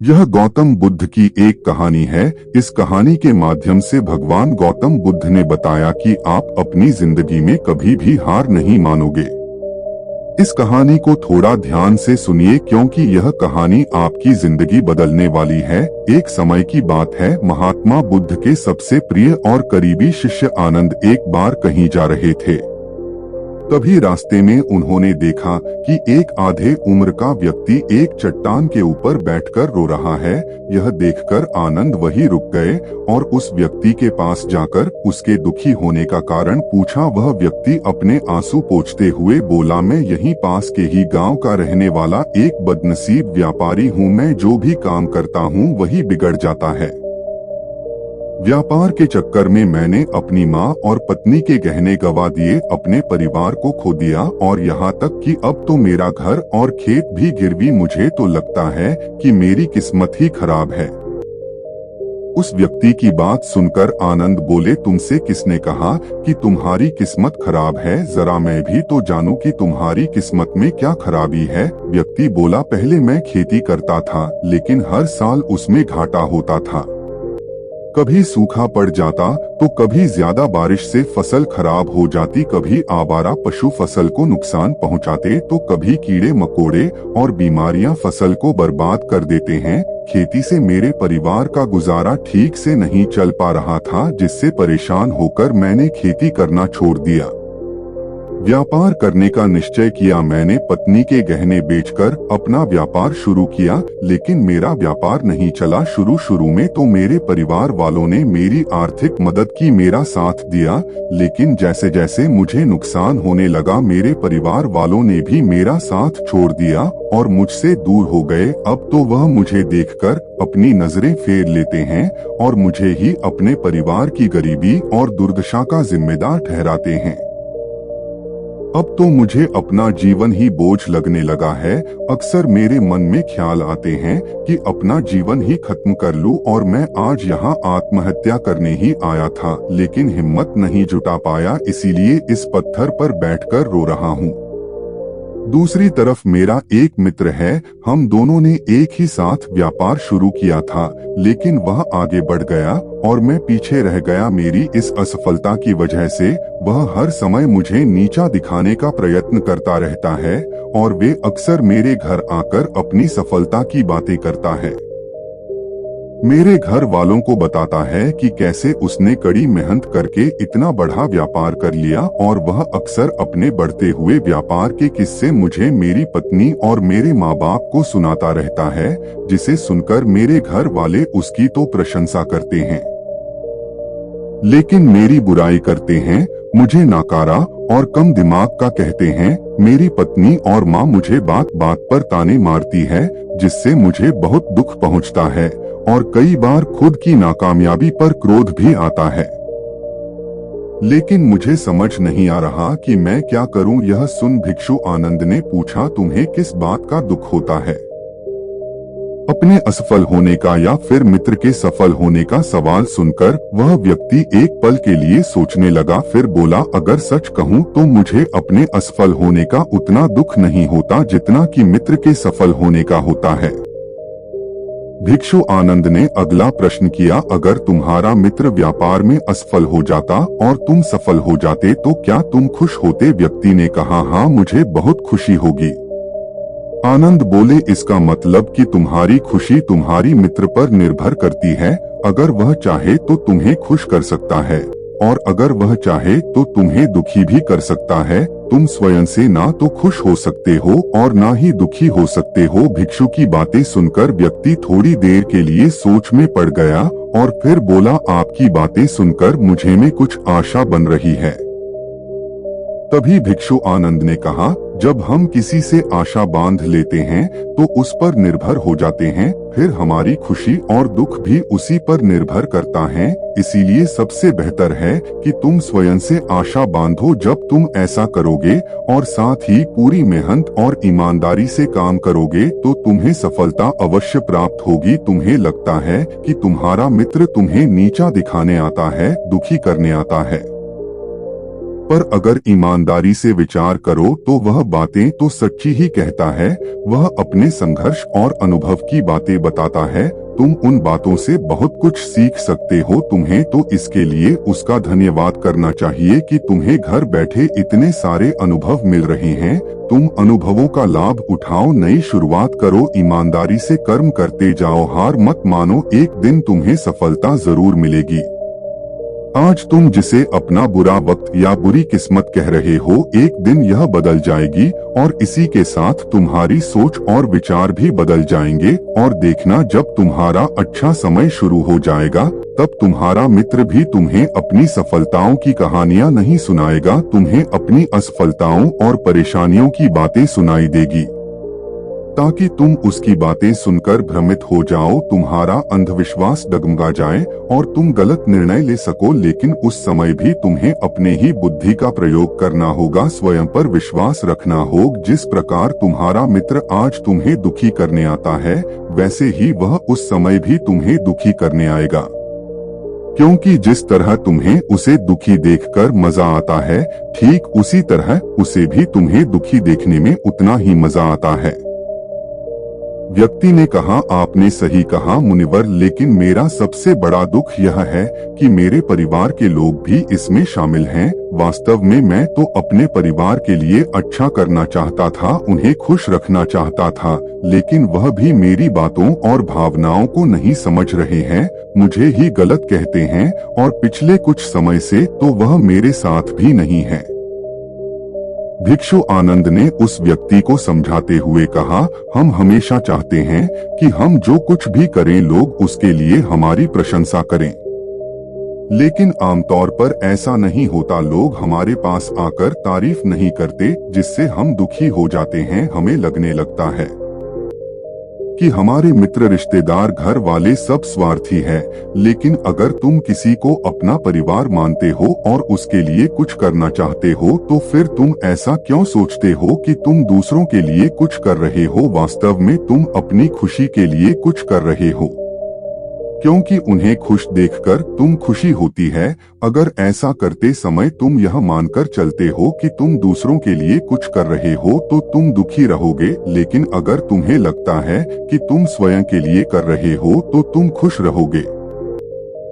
यह गौतम बुद्ध की एक कहानी है। इस कहानी के माध्यम से भगवान गौतम बुद्ध ने बताया कि आप अपनी जिंदगी में कभी भी हार नहीं मानोगे। इस कहानी को थोड़ा ध्यान से सुनिए क्योंकि यह कहानी आपकी जिंदगी बदलने वाली है। एक समय की बात है, महात्मा बुद्ध के सबसे प्रिय और करीबी शिष्य आनंद एक बार कहीं जा रहे थे। तभी रास्ते में उन्होंने देखा कि एक आधे उम्र का व्यक्ति एक चट्टान के ऊपर बैठकर रो रहा है। यह देखकर आनंद वहीं रुक गए और उस व्यक्ति के पास जाकर उसके दुखी होने का कारण पूछा। वह व्यक्ति अपने आंसू पोंछते हुए बोला, मैं यहीं पास के ही गांव का रहने वाला एक बदनसीब व्यापारी हूँ। मैं जो भी काम करता हूँ वही बिगड़ जाता है। व्यापार के चक्कर में मैंने अपनी माँ और पत्नी के गहने गंवा दिए, अपने परिवार को खो दिया और यहाँ तक कि अब तो मेरा घर और खेत भी गिरवी। मुझे तो लगता है कि मेरी किस्मत ही खराब है। उस व्यक्ति की बात सुनकर आनंद बोले, तुमसे किसने कहा कि तुम्हारी किस्मत खराब है? जरा मैं भी तो जानूं कि तुम्हारी किस्मत में क्या खराबी है। व्यक्ति बोला, पहले मैं खेती करता था लेकिन हर साल उसमें घाटा होता था। कभी सूखा पड़ जाता तो कभी ज्यादा बारिश से फसल खराब हो जाती, कभी आवारा पशु फसल को नुकसान पहुंचाते तो कभी कीड़े मकोड़े और बीमारियां फसल को बर्बाद कर देते हैं। खेती से मेरे परिवार का गुजारा ठीक से नहीं चल पा रहा था, जिससे परेशान होकर मैंने खेती करना छोड़ दिया। व्यापार करने का निश्चय किया। मैंने पत्नी के गहने बेचकर अपना व्यापार शुरू किया, लेकिन मेरा व्यापार नहीं चला। शुरू में तो मेरे परिवार वालों ने मेरी आर्थिक मदद की, मेरा साथ दिया, लेकिन जैसे जैसे मुझे नुकसान होने लगा मेरे परिवार वालों ने भी मेरा साथ छोड़ दिया और मुझसे दूर हो गए। अब तो वह मुझे देखकर अपनी नजरें फेर लेते हैं और मुझे ही अपने परिवार की गरीबी और दुर्दशा का जिम्मेदार ठहराते हैं। अब तो मुझे अपना जीवन ही बोझ लगने लगा है। अक्सर मेरे मन में ख्याल आते हैं कि अपना जीवन ही खत्म कर लूं और मैं आज यहाँ आत्महत्या करने ही आया था, लेकिन हिम्मत नहीं जुटा पाया, इसीलिए इस पत्थर पर बैठकर रो रहा हूँ। दूसरी तरफ मेरा एक मित्र है, हम दोनों ने एक ही साथ व्यापार शुरू किया था, लेकिन वह आगे बढ़ गया और मैं पीछे रह गया। मेरी इस असफलता की वजह से वह हर समय मुझे नीचा दिखाने का प्रयत्न करता रहता है और वे अक्सर मेरे घर आकर अपनी सफलता की बातें करता है। मेरे घर वालों को बताता है कि कैसे उसने कड़ी मेहनत करके इतना बड़ा व्यापार कर लिया और वह अक्सर अपने बढ़ते हुए व्यापार के किस्से मुझे, मेरी पत्नी और मेरे माँ बाप को सुनाता रहता है, जिसे सुनकर मेरे घर वाले उसकी तो प्रशंसा करते हैं लेकिन मेरी बुराई करते हैं, मुझे नाकारा और कम दिमाग का कहते हैं। मेरी पत्नी और माँ मुझे बात बात पर ताने मारती है, जिससे मुझे बहुत दुख पहुँचता है और कई बार खुद की नाकामयाबी पर क्रोध भी आता है। लेकिन मुझे समझ नहीं आ रहा कि मैं क्या करूं। यह सुन भिक्षु आनंद ने पूछा, तुम्हें किस बात का दुख होता है? अपने असफल होने का या फिर मित्र के सफल होने का सवाल सुनकर वह व्यक्ति एक पल के लिए सोचने लगा, फिर बोला, अगर सच कहूं तो मुझे अपने असफल होने का उतना दुख नहीं होता जितना कि मित्र के सफल होने का होता है। भिक्षु आनंद ने अगला प्रश्न किया, अगर तुम्हारा मित्र व्यापार में असफल हो जाता और तुम सफल हो जाते तो क्या तुम खुश होते? व्यक्ति ने कहा, हाँ, मुझे बहुत खुशी होगी। आनंद बोले, इसका मतलब कि तुम्हारी खुशी तुम्हारी मित्र पर निर्भर करती है। अगर वह चाहे तो तुम्हें खुश कर सकता है और अगर वह चाहे तो तुम्हें दुखी भी कर सकता है। तुम स्वयं से ना तो खुश हो सकते हो और ना ही दुखी हो सकते हो। भिक्षु की बातें सुनकर व्यक्ति थोड़ी देर के लिए सोच में पड़ गया और फिर बोला, आपकी बातें सुनकर मुझे में कुछ आशा बन रही है। तभी भिक्षु आनंद ने कहा, जब हम किसी से आशा बांध लेते हैं तो उस पर निर्भर हो जाते हैं, फिर हमारी खुशी और दुख भी उसी पर निर्भर करता है। इसीलिए सबसे बेहतर है कि तुम स्वयं से आशा बांधो। जब तुम ऐसा करोगे और साथ ही पूरी मेहनत और ईमानदारी से काम करोगे तो तुम्हें सफलता अवश्य प्राप्त होगी। तुम्हें लगता है कि तुम्हारा मित्र तुम्हें नीचा दिखाने आता है, दुखी करने आता है, पर अगर ईमानदारी से विचार करो तो वह बातें तो सच्ची ही कहता है। वह अपने संघर्ष और अनुभव की बातें बताता है। तुम उन बातों से बहुत कुछ सीख सकते हो। तुम्हें तो इसके लिए उसका धन्यवाद करना चाहिए कि तुम्हें घर बैठे इतने सारे अनुभव मिल रहे हैं। तुम अनुभवों का लाभ उठाओ, नई शुरुआत करो, ईमानदारी से कर्म करते जाओ, हार मत मानो, एक दिन तुम्हें सफलता जरूर मिलेगी। आज तुम जिसे अपना बुरा वक्त या बुरी किस्मत कह रहे हो, एक दिन यह बदल जाएगी और इसी के साथ तुम्हारी सोच और विचार भी बदल जाएंगे। और देखना, जब तुम्हारा अच्छा समय शुरू हो जाएगा तब तुम्हारा मित्र भी तुम्हें अपनी सफलताओं की कहानियां नहीं सुनाएगा, तुम्हें अपनी असफलताओं और परेशानियों की बातें सुनाई देगी, ताकि तुम उसकी बातें सुनकर भ्रमित हो जाओ, तुम्हारा अंधविश्वास डगमगा जाए और तुम गलत निर्णय ले सको। लेकिन उस समय भी तुम्हें अपने ही बुद्धि का प्रयोग करना होगा, स्वयं पर विश्वास रखना होगा। जिस प्रकार तुम्हारा मित्र आज तुम्हें दुखी करने आता है, वैसे ही वह उस समय भी तुम्हें दुखी करने आएगा, क्योंकि जिस तरह तुम्हें उसे दुखी देखकर मजा आता है, ठीक उसी तरह उसे भी तुम्हें दुखी देखने में उतना ही मजा आता है। व्यक्ति ने कहा, आपने सही कहा मुनिवर, लेकिन मेरा सबसे बड़ा दुख यह है कि मेरे परिवार के लोग भी इसमें शामिल हैं। वास्तव में मैं तो अपने परिवार के लिए अच्छा करना चाहता था, उन्हें खुश रखना चाहता था, लेकिन वह भी मेरी बातों और भावनाओं को नहीं समझ रहे हैं, मुझे ही गलत कहते हैं और पिछले कुछ समय से तो वह मेरे साथ भी नहीं है। भिक्षु आनंद ने उस व्यक्ति को समझाते हुए कहा, हम हमेशा चाहते हैं कि हम जो कुछ भी करें लोग उसके लिए हमारी प्रशंसा करें, लेकिन आमतौर पर ऐसा नहीं होता। लोग हमारे पास आकर तारीफ नहीं करते, जिससे हम दुखी हो जाते हैं। हमें लगने लगता है कि हमारे मित्र, रिश्तेदार, घर वाले सब स्वार्थी है। लेकिन अगर तुम किसी को अपना परिवार मानते हो और उसके लिए कुछ करना चाहते हो, तो फिर तुम ऐसा क्यों सोचते हो कि तुम दूसरों के लिए कुछ कर रहे हो? वास्तव में तुम अपनी खुशी के लिए कुछ कर रहे हो, क्योंकि उन्हें खुश देखकर तुम खुशी होती है। अगर ऐसा करते समय तुम यह मानकर चलते हो कि तुम दूसरों के लिए कुछ कर रहे हो, तो तुम दुखी रहोगे। लेकिन अगर तुम्हें लगता है कि तुम स्वयं के लिए कर रहे हो, तो तुम खुश रहोगे,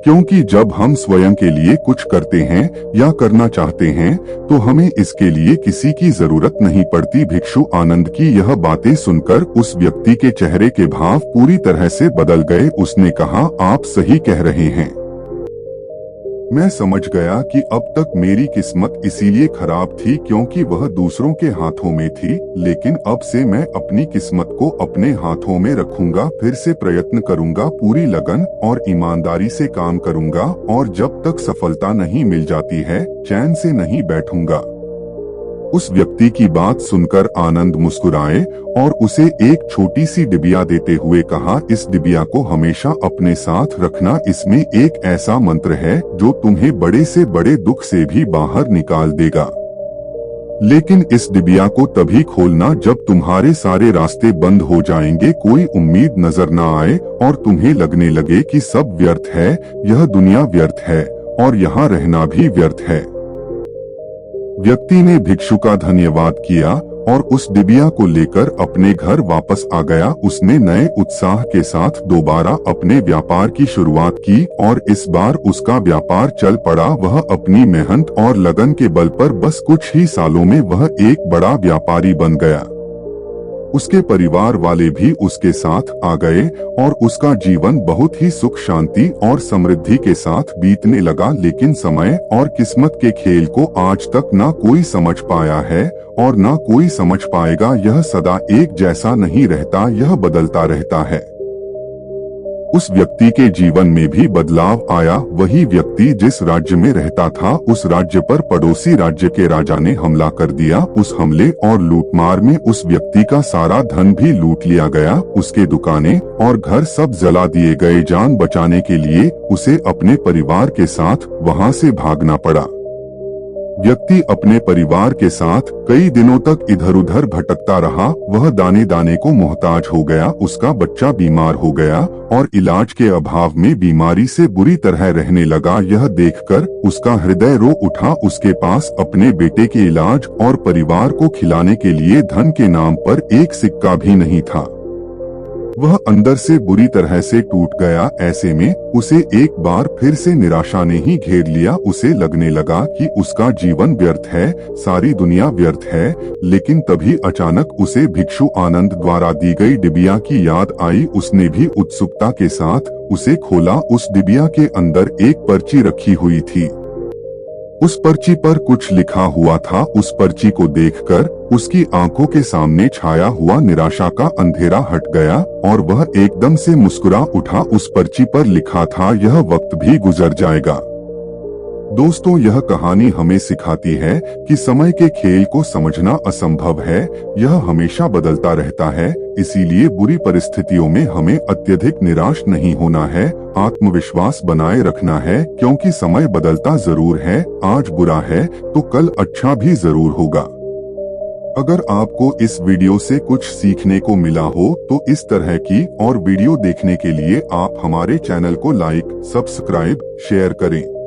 क्योंकि जब हम स्वयं के लिए कुछ करते हैं या करना चाहते हैं, तो हमें इसके लिए किसी की जरूरत नहीं पड़ती। भिक्षु आनंद की यह बातें सुनकर उस व्यक्ति के चेहरे के भाव पूरी तरह से बदल गए। उसने कहा, आप सही कह रहे हैं, मैं समझ गया कि अब तक मेरी किस्मत इसीलिए खराब थी क्योंकि वह दूसरों के हाथों में थी, लेकिन अब से मैं अपनी किस्मत को अपने हाथों में रखूंगा, फिर से प्रयत्न करूंगा, पूरी लगन और ईमानदारी से काम करूंगा, और जब तक सफलता नहीं मिल जाती है, चैन से नहीं बैठूंगा। उस व्यक्ति की बात सुनकर आनंद मुस्कुराए और उसे एक छोटी सी डिबिया देते हुए कहा, इस डिबिया को हमेशा अपने साथ रखना, इसमें एक ऐसा मंत्र है जो तुम्हें बड़े से बड़े दुख से भी बाहर निकाल देगा। लेकिन इस डिबिया को तभी खोलना जब तुम्हारे सारे रास्ते बंद हो जाएंगे, कोई उम्मीद नजर न आए और तुम्हें लगने लगे कि सब व्यर्थ है, यह दुनिया व्यर्थ है और यहाँ रहना भी व्यर्थ है। व्यक्ति ने भिक्षु का धन्यवाद किया और उस डिबिया को लेकर अपने घर वापस आ गया। उसने नए उत्साह के साथ दोबारा अपने व्यापार की शुरुआत की और इस बार उसका व्यापार चल पड़ा। वह अपनी मेहनत और लगन के बल पर बस कुछ ही सालों में वह एक बड़ा व्यापारी बन गया। उसके परिवार वाले भी उसके साथ आ गए और उसका जीवन बहुत ही सुख शांति और समृद्धि के साथ बीतने लगा। लेकिन समय और किस्मत के खेल को आज तक ना कोई समझ पाया है और ना कोई समझ पाएगा। यह सदा एक जैसा नहीं रहता, यह बदलता रहता है। उस व्यक्ति के जीवन में भी बदलाव आया। वही व्यक्ति जिस राज्य में रहता था, उस राज्य पर पड़ोसी राज्य के राजा ने हमला कर दिया। उस हमले और लूटमार में उस व्यक्ति का सारा धन भी लूट लिया गया। उसके दुकानें और घर सब जला दिए गए। जान बचाने के लिए उसे अपने परिवार के साथ वहां से भागना पड़ा। व्यक्ति अपने परिवार के साथ कई दिनों तक इधर उधर भटकता रहा। वह दाने दाने को मोहताज हो गया। उसका बच्चा बीमार हो गया और इलाज के अभाव में बीमारी से बुरी तरह रहने लगा। यह देखकर उसका हृदय रो उठा। उसके पास अपने बेटे के इलाज और परिवार को खिलाने के लिए धन के नाम पर एक सिक्का भी नहीं था। वह अंदर से बुरी तरह से टूट गया। ऐसे में उसे एक बार फिर से निराशा ने ही घेर लिया। उसे लगने लगा कि उसका जीवन व्यर्थ है, सारी दुनिया व्यर्थ है। लेकिन तभी अचानक उसे भिक्षु आनंद द्वारा दी गई डिबिया की याद आई। उसने भी उत्सुकता के साथ उसे खोला। उस डिबिया के अंदर एक पर्ची रखी हुई थी। उस पर्ची पर कुछ लिखा हुआ था। उस पर्ची को देखकर उसकी आंखों के सामने छाया हुआ निराशा का अंधेरा हट गया और वह एकदम से मुस्कुरा उठा। उस पर्ची पर लिखा था, यह वक्त भी गुजर जाएगा। दोस्तों, यह कहानी हमें सिखाती है कि समय के खेल को समझना असंभव है। यह हमेशा बदलता रहता है। इसीलिए बुरी परिस्थितियों में हमें अत्यधिक निराश नहीं होना है, आत्मविश्वास बनाए रखना है, क्योंकि समय बदलता जरूर है। आज बुरा है तो कल अच्छा भी जरूर होगा। अगर आपको इस वीडियो से कुछ सीखने को मिला हो तो इस तरह की और वीडियो देखने के लिए आप हमारे चैनल को लाइक, सब्सक्राइब, शेयर करें।